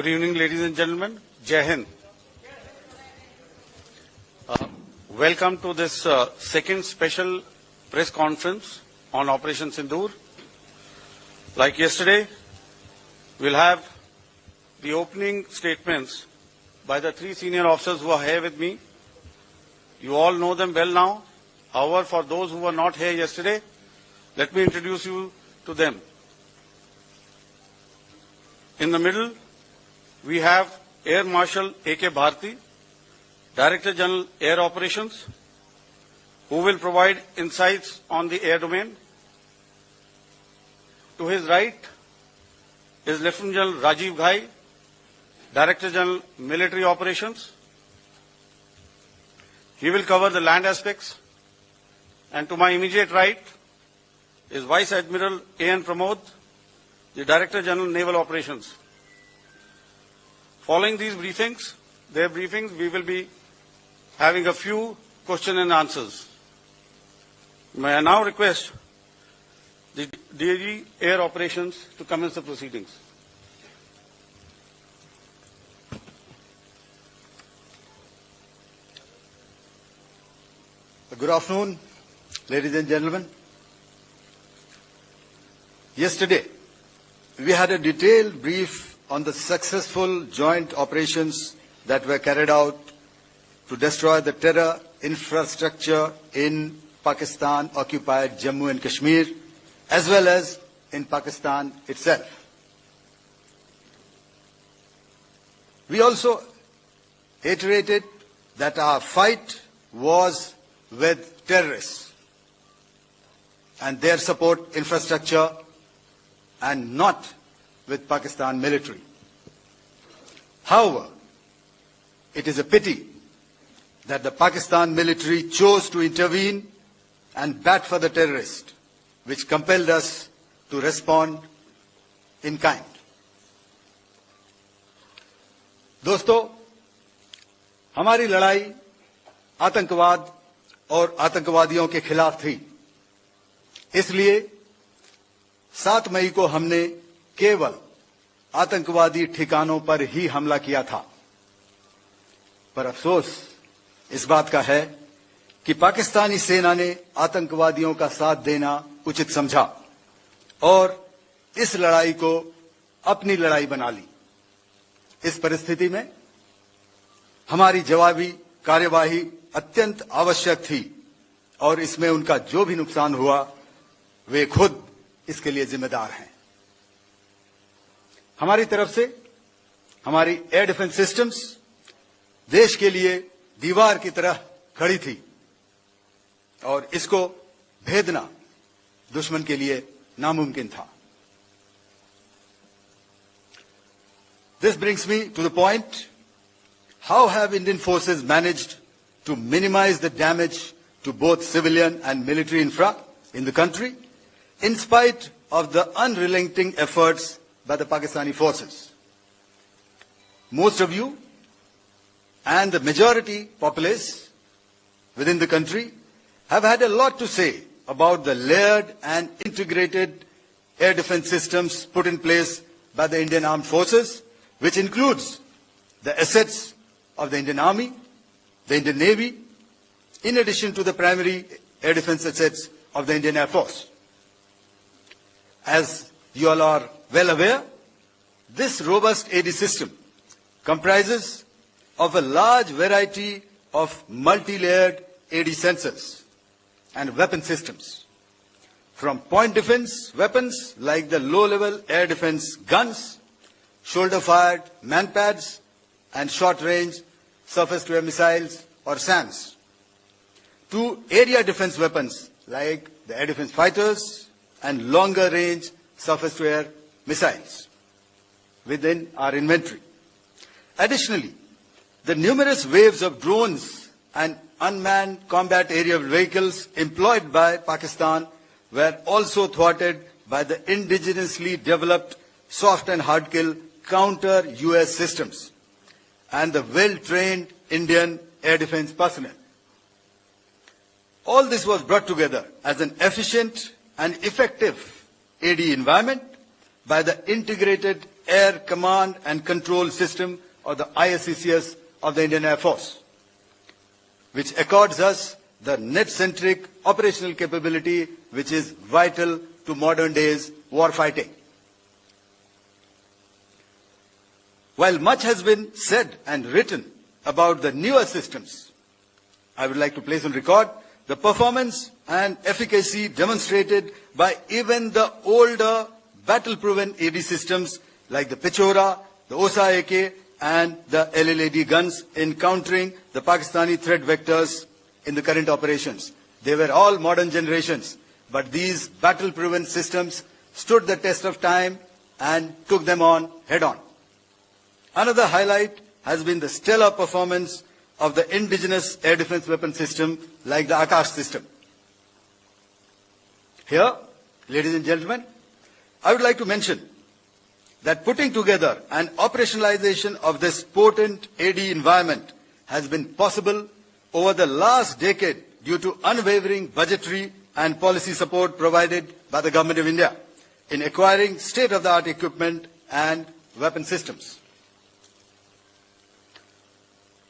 Good evening, ladies and gentlemen. Jai Hind. Welcome to this second special press conference on Operation Sindoor. Like yesterday, we'll have the opening statements by the three senior officers who are here with me. You all know them well now. However, for those who were not here yesterday, let me introduce you to them. In the middle, we have Air Marshal A.K. Bharti, Director General Air Operations, who will provide insights on the air domain. To his right is Lieutenant General Rajiv Ghai, Director General Military Operations. He will cover the land aspects. And to my immediate right is Vice Admiral A.N. Pramod, the Director General Naval Operations. Following these briefings, we will be having a few question and answers. May I now request the DG Air Operations to commence the proceedings. Good afternoon, ladies and gentlemen. Yesterday, we had a detailed brief on the successful joint operations that were carried out to destroy the terror infrastructure in Pakistan-occupied Jammu and Kashmir, as well as in Pakistan itself. We also iterated that our fight was with terrorists and their support infrastructure and not with Pakistan military. However, it is a pity that the Pakistan military chose to intervene and bat for the terrorist, which compelled us to respond in kind. दोस्तों, हमारी लड़ाई आतंकवाद और आतंकवादियों के खिलाफ थी। इसलिए 7 मई को हमने केवल आतंकवादी ठिकानों पर ही हमला किया था। पर अफसोस इस बात का है कि पाकिस्तानी सेना ने आतंकवादियों का साथ देना उचित समझा और इस लड़ाई को अपनी लड़ाई बना ली। इस परिस्थिति में हमारी जवाबी कार्यवाही अत्यंत आवश्यक थी और इसमें उनका जो भी नुकसान हुआ, वे खुद इसके लिए जिम्मेदार हैं। हमारी तरफ से हमारी एयर डिफेंस सिस्टम्स देश के लिए दीवार की तरह खड़ी थी और इसको भेदना दुश्मन के लिए नामुमकिन था। This brings me to the point, how have Indian forces managed to minimize the damage to both civilian and military infra in the country, in spite of the unrelenting efforts by the Pakistani forces? Most of you and the majority populace within the country have had a lot to say about the layered and integrated air defense systems put in place by the Indian Armed Forces, which includes the assets of the Indian Army, the Indian Navy, in addition to the primary air defense assets of the Indian Air Force. As you all are well aware, this robust AD system comprises of a large variety of multi-layered AD sensors and weapon systems, from point defense weapons like the low-level air defense guns, shoulder-fired manpads, and short-range surface-to-air missiles or SAMs, to area defense weapons like the air defense fighters and longer-range surface-to-air missiles within our inventory. Additionally, the numerous waves of drones and unmanned combat aerial vehicles employed by Pakistan were also thwarted by the indigenously developed soft and hard kill counter-US systems and the well-trained Indian air defense personnel. All this was brought together as an efficient and effective AD environment by the integrated Air Command and Control System, or the ISCCS of the Indian Air Force, which accords us the net-centric operational capability which is vital to modern days war fighting. While much has been said and written about the newer systems, I would like to place on record the performance and efficacy demonstrated by even the older battle-proven AD systems like the Pechora, the OSA AK and the LLAD guns in countering the Pakistani threat vectors in the current operations. They were all modern generations, but these battle-proven systems stood the test of time and took them on head-on. Another highlight has been the stellar performance of the indigenous air defense weapon system like the Akash system. Here, ladies and gentlemen, I would like to mention that putting together and operationalization of this potent AD environment has been possible over the last decade due to unwavering budgetary and policy support provided by the Government of India in acquiring state-of-the-art equipment and weapon systems.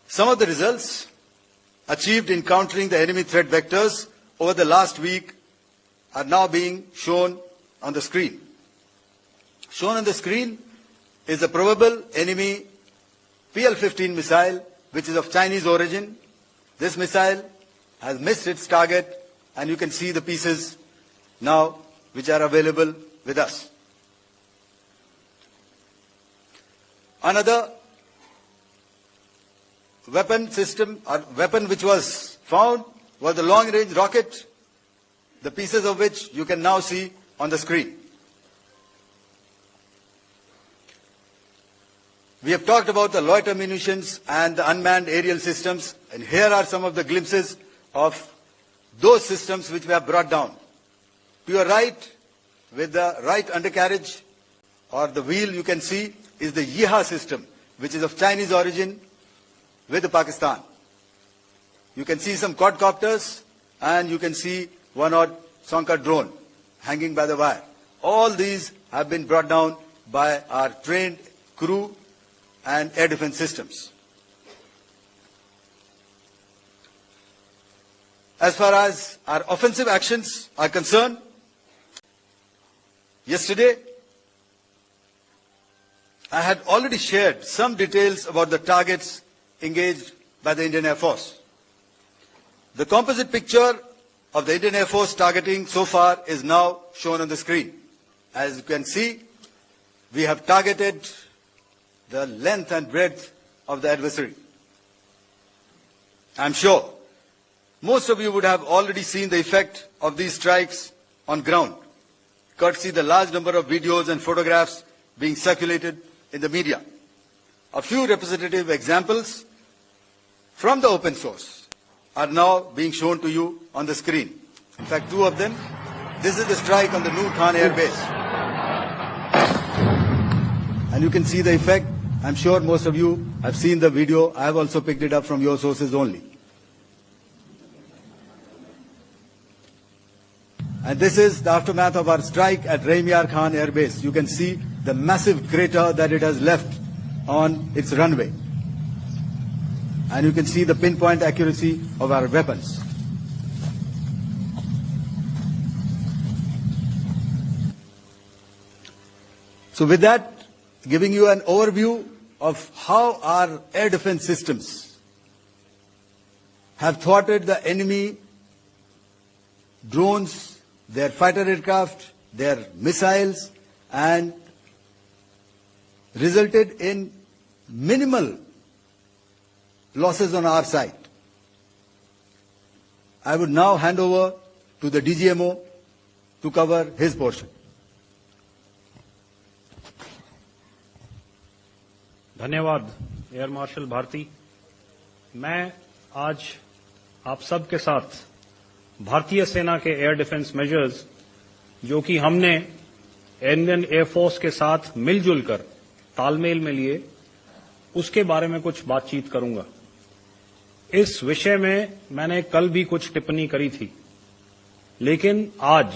Some of the results achieved in countering the enemy threat vectors over the last week are now being shown on the screen. Shown on the screen is a probable enemy PL-15 missile, which is of Chinese origin. This missile has missed its target, and you can see the pieces now which are available with us. Another weapon system or weapon which was found was the long-range rocket, the pieces of which you can now see on the screen. We have talked about the loiter munitions and the unmanned aerial systems, and here are some of the glimpses of those systems which we have brought down. To your right, with the right undercarriage or the wheel, you can see is the Yeeha system, which is of Chinese origin with Pakistan. You can see some quadcopters and you can see one odd Sonka drone hanging by the wire. All these have been brought down by our trained crew and air defense systems. As far as our offensive actions are concerned, yesterday I had already shared some details about the targets engaged by the Indian Air Force. The composite picture of the Indian Air Force targeting so far is now shown on the screen. As you can see, we have targeted the length and breadth of the adversary. I'm sure most of you would have already seen the effect of these strikes on ground, courtesy the large number of videos and photographs being circulated in the media. A few representative examples from the open source are now being shown to you on the screen. In fact, two of them. This is the strike on the Noor Khan Air Base. And you can see the effect. I'm sure most of you have seen the video. I have also picked it up from your sources only. And this is the aftermath of our strike at Rahim Yar Khan Air Base. You can see the massive crater that it has left on its runway. And you can see the pinpoint accuracy of our weapons. So with that, giving you an overview of how our air defense systems have thwarted the enemy drones, their fighter aircraft, their missiles, and resulted in minimal losses on our side. I would now hand over to the DGMO to cover his portion. धन्यवाद air marshal Bharti. मैं आज आप सब के साथ भारतीय सेना के एयर डिफेंस मेजर्स जो कि हमने इंडियन एयरफोर्स के साथ मिलजुल कर तालमेल में लिए, उसके बारे में कुछ बातचीत करूंगा। इस विषय में मैंने कल भी कुछ टिप्पणी करी थी, लेकिन आज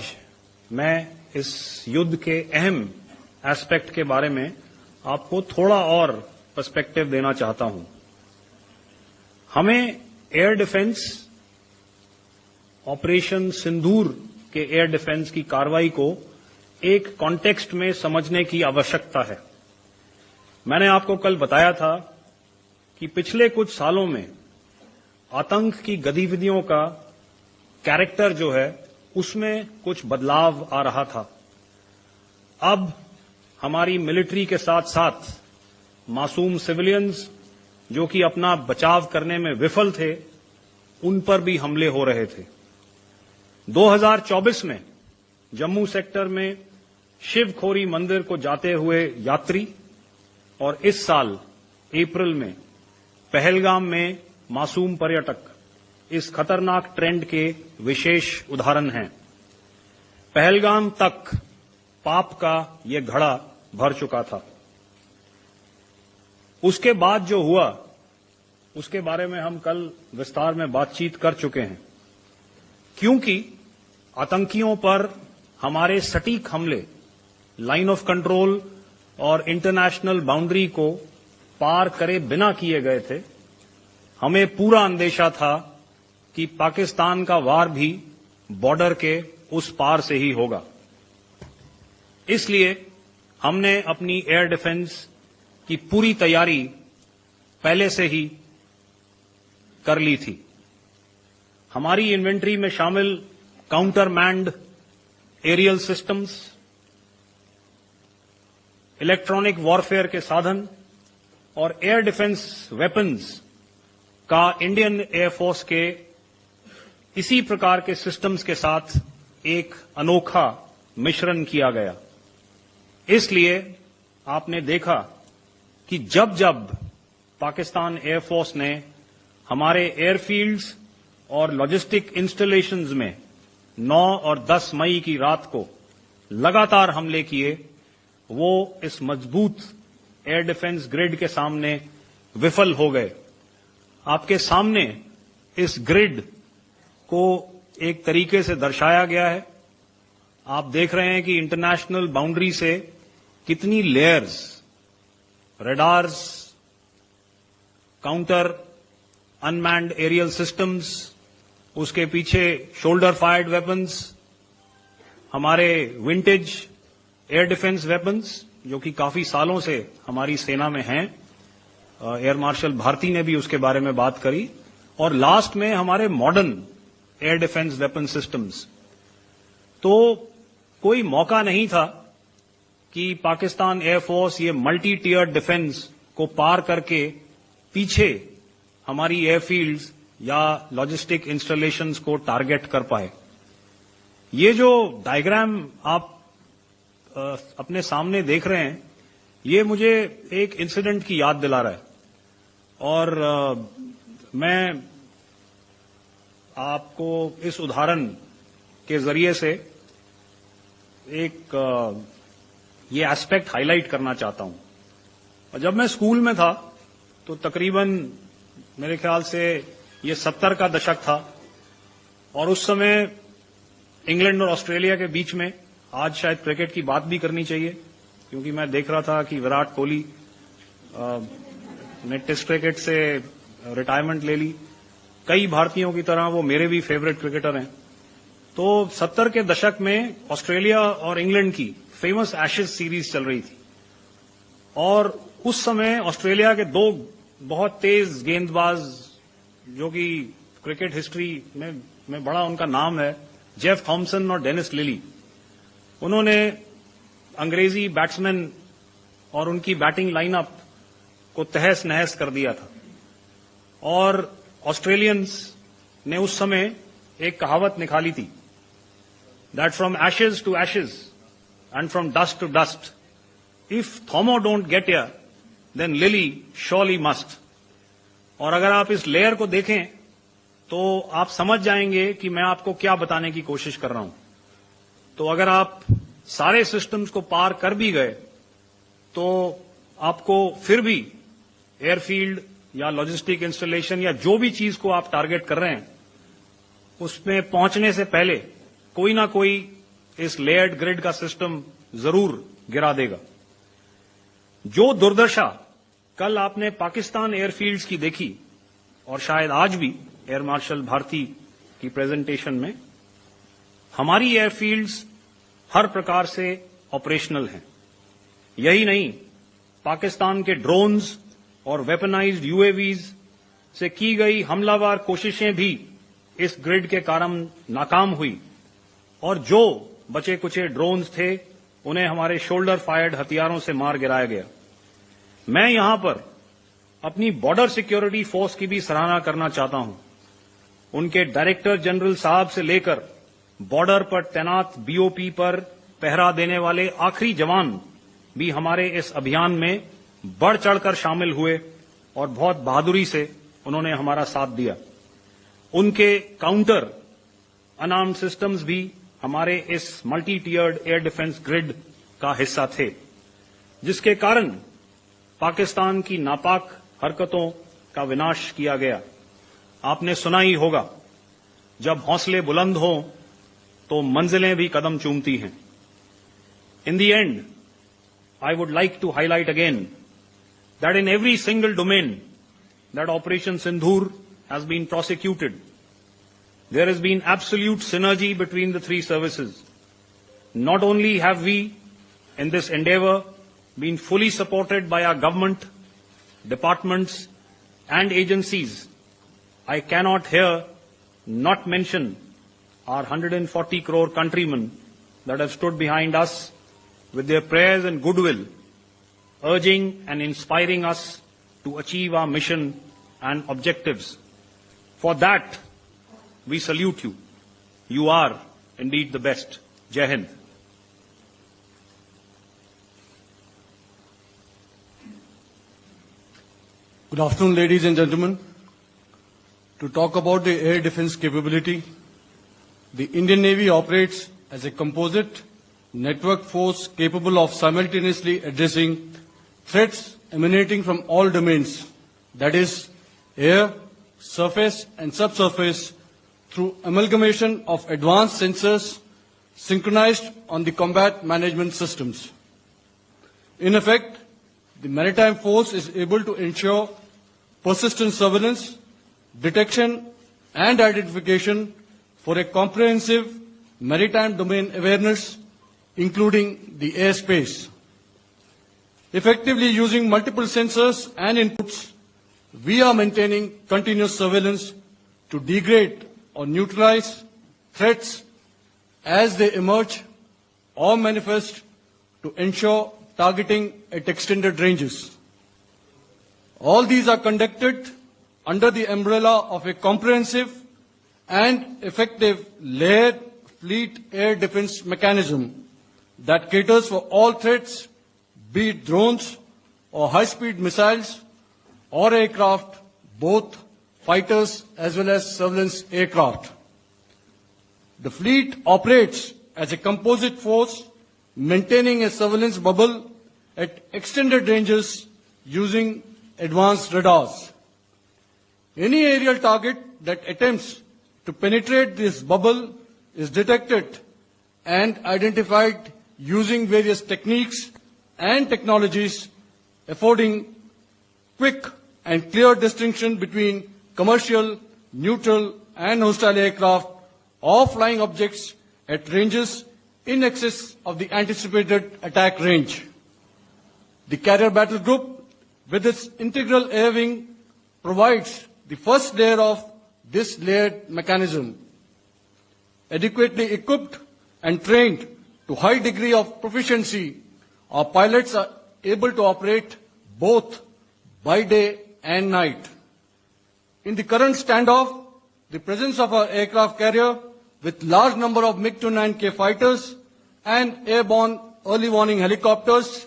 मैं इस युद्ध के अहम एस्पेक्ट के बारे में आपको थोड़ा और पर्सपेक्टिव देना चाहता हूं। हमें एयर डिफेंस, ऑपरेशन सिंदूर के एयर डिफेंस की कार्रवाई को एक कॉन्टेक्स्ट में समझने की आवश्यकता है। मैंने आपको कल बताया था कि पिछले कुछ सालों में आतंक की गतिविधियों का कैरेक्टर जो है उसमें कुछ बदलाव आ रहा था। अब हमारी मिलिट्री के साथ साथ मासूम सिविलियंस जो कि अपना बचाव करने में विफल थे, उन पर भी हमले हो रहे थे। 2024 में जम्मू सेक्टर में शिवखोरी मंदिर को जाते हुए यात्री और इस साल अप्रैल में पहलगाम में मासूम पर्यटक इस खतरनाक ट्रेंड के विशेष उदाहरण हैं। पहलगाम तक पाप का ये घड़ा भर चुका था। उसके बाद जो हुआ उसके बारे में हम कल विस्तार में बातचीत कर चुके हैं। क्योंकि आतंकियों पर हमारे सटीक हमले लाइन ऑफ कंट्रोल और इंटरनेशनल बाउंड्री को पार करे बिना किए गए थे, हमें पूरा अंदेशा था कि पाकिस्तान का वार भी बॉर्डर के उस पार से ही होगा। इसलिए हमने अपनी एयर डिफेंस की पूरी तैयारी पहले से ही कर ली थी। हमारी इन्वेंट्री में शामिल counter manned aerial systems, electronic warfare के साधन और एयर डिफेंस वेपन्स का इंडियन एयरफोर्स के इसी प्रकार के सिस्टम्स के साथ एक अनोखा मिश्रण किया गया। इसलिए आपने देखा कि जब जब पाकिस्तान एयरफोर्स ने हमारे एयरफील्ड्स और लॉजिस्टिक इंस्टॉलेशंस में 9 और 10 मई की रात को लगातार हमले किए, वो इस मजबूत एयर डिफेंस ग्रिड के सामने विफल हो गए। आपके सामने इस ग्रिड को एक तरीके से दर्शाया गया है। आप देख रहे हैं कि इंटरनेशनल बाउंड्री से कितनी layers, radars, counter unmanned aerial systems, उसके पीछे शोल्डर फायर्ड वेपन्स, हमारे विंटेज एयर डिफेंस वेपन्स जो कि काफी सालों से हमारी सेना में हैं। एयर मार्शल भारती ने भी उसके बारे में बात करी। और लास्ट में हमारे modern air defence weapon systems. तो कोई मौका नहीं था कि पाकिस्तान एयरफोर्स ये मल्टी टीयर डिफेंस को पार करके पीछे हमारी एयरफील्ड्स या लॉजिस्टिक इंस्टॉलेशंस को टारगेट कर पाए। ये जो डायग्राम आप अपने सामने देख रहे हैं, ये मुझे एक इंसिडेंट की याद दिला रहा है। और मैं आपको इस उदाहरण के जरिए से एक ये एस्पेक्ट हाईलाइट करना चाहता हूं। और जब मैं स्कूल में था तो तकरीबन मेरे ख्याल से ये 70 का दशक था और उस समय इंग्लैंड और ऑस्ट्रेलिया के बीच में, आज शायद क्रिकेट की बात भी करनी चाहिए क्योंकि मैं देख रहा था कि विराट कोहली ने टेस्ट क्रिकेट से रिटायरमेंट ले ली। कई भारतीयों की तरह वो मेरे भी फेवरेट क्रिकेटर हैं। तो 70 के दशक में ऑस्ट्रेलिया और इंग्लैंड की फेमस एशेज सीरीज चल रही थी और उस समय ऑस्ट्रेलिया के दो बहुत तेज गेंदबाज जो कि क्रिकेट हिस्ट्री में बड़ा उनका नाम है, जेफ थॉमसन और डेनिस लिली, उन्होंने अंग्रेजी बैट्समैन और उनकी बैटिंग लाइनअप को तहस नहस कर दिया था। और ऑस्ट्रेलियंस ने उस समय एक कहावत निकाली थी, that from ashes to ashes and from dust to dust, if Thommo don't get here then Lilly surely must. और अगर आप इस लेयर को देखें तो आप समझ जाएंगे कि मैं आपको क्या बताने की कोशिश कर रहा हूं। तो अगर आप सारे सिस्टम्स को पार कर भी गए तो आपको फिर भी एयरफील्ड या लॉजिस्टिक इंस्टॉलेशन या जो भी चीज को आप टारगेट कर रहे हैं उसमें पहुंचने से पहले कोई ना कोई इस लेयर्ड ग्रिड का सिस्टम जरूर गिरा देगा। जो दुर्दशा कल आपने पाकिस्तान एयरफील्ड्स की देखी और शायद आज भी एयर मार्शल भारती की प्रेजेंटेशन में, हमारी एयरफील्ड्स हर प्रकार से ऑपरेशनल हैं। यही नहीं, पाकिस्तान के ड्रोन्स और वेपनाइज्ड यूएवीज से की गई हमलावर कोशिशें भी इस ग्रिड के कारण नाकाम हुई और जो बचे कुचे ड्रोन्स थे उन्हें हमारे शोल्डर फायर्ड हथियारों से मार गिराया गया। मैं यहां पर अपनी बॉर्डर सिक्योरिटी फोर्स की भी सराहना करना चाहता हूं। उनके डायरेक्टर जनरल साहब से लेकर बॉर्डर पर तैनात बीओपी पर पहरा देने वाले आखिरी जवान भी हमारे इस अभियान में बढ़ चढ़कर शामिल हुए और बहुत बहादुरी से उन्होंने हमारा साथ दिया। उनके काउंटर अनआर्म्ड सिस्टम्स भी हमारे इस मल्टी टियर्ड एयर डिफेंस ग्रिड का हिस्सा थे, जिसके कारण पाकिस्तान की नापाक हरकतों का विनाश किया गया। आपने सुना ही होगा, जब हौसले बुलंद हों तो मंजिलें भी कदम चूमती हैं। In the end, I would like to highlight again that in every single domain that Operation Sindhur has been prosecuted, there has been absolute synergy between the three services. Not only have we, in this endeavor, been fully supported by our government, departments and agencies, I cannot here not mention our 140 crore countrymen that have stood behind us with their prayers and goodwill, urging and inspiring us to achieve our mission and objectives. For that, we salute you. You are indeed the best. Jai Hind. Good afternoon, ladies and gentlemen. To talk about the air defense capability, the Indian Navy operates as a composite network force capable of simultaneously addressing threats emanating from all domains, that is, air, surface and subsurface, through amalgamation of advanced sensors synchronized on the combat management systems. In effect, the maritime force is able to ensure persistent surveillance, detection and identification for a comprehensive maritime domain awareness, including the airspace. Effectively using multiple sensors and inputs, we are maintaining continuous surveillance to degrade or neutralize threats as they emerge or manifest, to ensure targeting at extended ranges. All these are conducted under the umbrella of a comprehensive and effective layered fleet air defense mechanism that caters for all threats, be it drones or high-speed missiles or aircraft, both fighters as well as surveillance aircraft. The fleet operates as a composite force, maintaining a surveillance bubble at extended ranges using advanced radars. Any aerial target that attempts to penetrate this bubble is detected and identified using various techniques and technologies, affording quick and clear distinction between commercial, neutral and hostile aircraft or flying objects at ranges in excess of the anticipated attack range. The Carrier Battle Group, with its integral air wing, provides the first layer of this layered mechanism. Adequately equipped and trained to high degree of proficiency, our pilots are able to operate both by day and night. In the current standoff, the presence of our aircraft carrier with large number of MiG-29K fighters and airborne early warning helicopters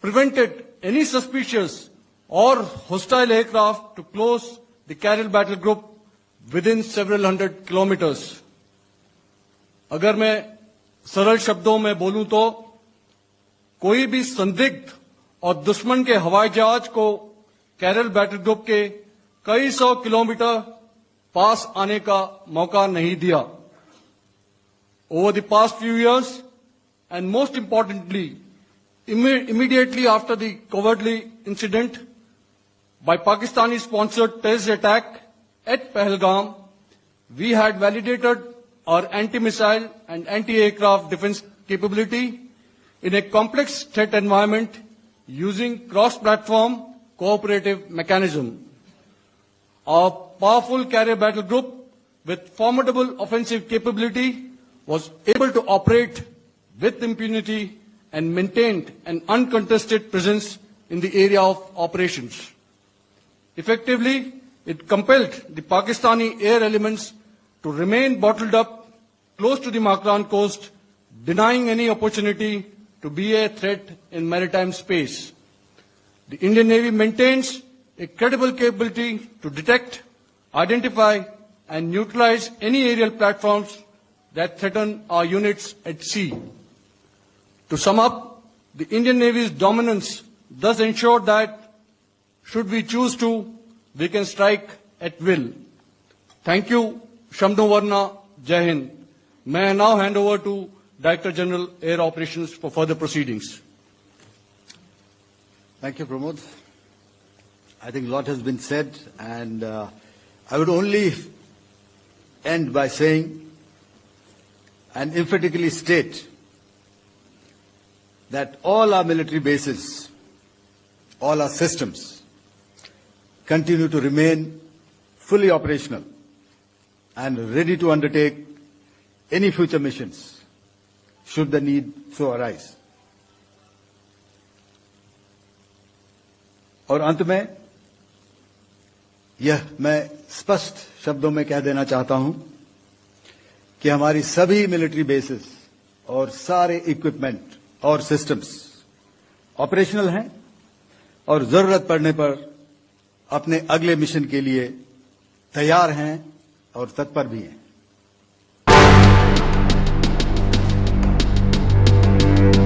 prevented any suspicious or hostile aircraft to close the Carrier Battle Group within several hundred kilometers. अगर मैं सरल शब्दों में बोलूं तो कोई भी संदिग्ध और दुश्मन के हवाई जहाज को कैरल बैटल ग्रुप के कई सौ किलोमीटर पास आने का मौका नहीं दिया. Over the past few years, and most importantly, Immediately after the cowardly incident by Pakistani-sponsored terrorist attack at Pahalgam, we had validated our anti-missile and anti-aircraft defense capability in a complex threat environment using cross-platform cooperative mechanism. Our powerful carrier battle group with formidable offensive capability was able to operate with impunity and maintained an uncontested presence in the area of operations. Effectively, it compelled the Pakistani air elements to remain bottled up close to the Makran coast, denying any opportunity to be a threat in maritime space. The Indian Navy maintains a credible capability to detect, identify, and neutralize any aerial platforms that threaten our units at sea. To sum up, the Indian Navy's dominance thus ensured that, should we choose to, we can strike at will. Thank you, Shamdho Varna, Jai Hind. May I now hand over to Director General Air Operations for further proceedings. Thank you, Pramod. I think a lot has been said, and I would only end by saying and emphatically state that all our military bases, all our systems, continue to remain fully operational and ready to undertake any future missions should the need so arise. और अंत में यह मैं स्पष्ट शब्दों में कह देना चाहता हूं कि हमारी सभी मिलिट्री बेसेस और सारे इक्विपमेंट और सिस्टम्स ऑपरेशनल हैं और जरूरत पड़ने पर अपने अगले मिशन के लिए तैयार हैं और तत्पर भी हैं।